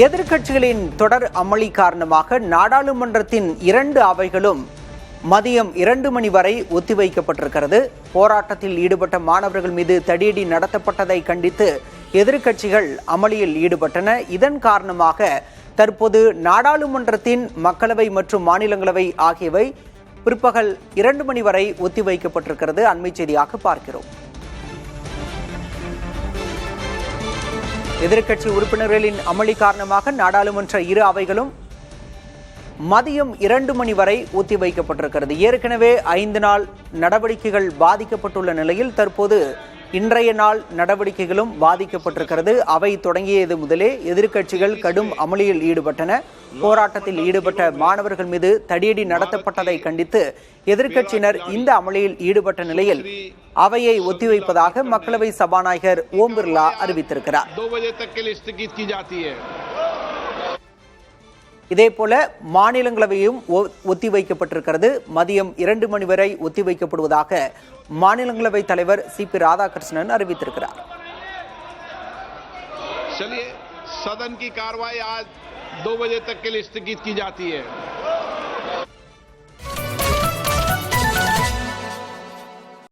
எதிர்க்கட்சிகளின் தொடர் அமளி காரணமாக நாடாளுமன்றத்தின் 2 அவைகளும் மதியம் 2 மணி வரை ஒத்திவைக்கப்பட்டிருக்கிறது. போராட்டத்தில் ஈடுபட்ட மாணவர்கள் மீது தடியடி நடத்தப்பட்டதை கண்டித்து எதிர்க்கட்சிகள் அமளியில் ஈடுபட்டன. இதன் காரணமாக தற்போது நாடாளுமன்றத்தின் மக்களவை மற்றும் மாநிலங்களவை ஆகியவை பிற்பகல் 2 மணி வரை ஒத்திவைக்கப்பட்டிருக்கிறது. அண்மை செய்தியாக பார்க்கிறோம். எதிர்க்கட்சி உறுப்பினர்களின் அமளி காரணமாக நாடாளுமன்ற 2 அவைகளும் மதியம் 2 மணி வரை ஒத்திவைக்கப்பட்டிருக்கிறது. ஏற்கனவே 5 நாள் நடவடிக்கைகள் பாதிக்கப்பட்டுள்ள நிலையில் தற்போது இன்றைய நாள் நடவடிக்கைகளும் பாதிக்கப்பட்டிருக்கிறது. அவை தொடங்கியது முதலே எதிர்க்கட்சிகள் கடும் அமளியில் ஈடுபட்டன. போராட்டத்தில் ஈடுபட்ட மாணவர்கள் மீது தடியடி நடத்தப்பட்டதை கண்டித்து எதிர்க்கட்சியினர் இந்த அமளியில் ஈடுபட்ட நிலையில் அவையை ஒத்திவைப்பதாக மக்களவை சபாநாயகர் ஓம் பிர்லா அறிவித்திருக்கிறார். இதேபோல மாநிலங்களவையும் ஒத்திவைக்கப்பட்டிருக்கிறது. மதியம் 2 மணி வரை ஒத்திவைக்கப்படுவதாக மாநிலங்களவை தலைவர் சி.பி. ராதாகிருஷ்ணன் அறிவித்திருக்கிறார். चलिए सदन की कार्रवाई आज 2 बजे तक के लिए स्थगित की जाती है।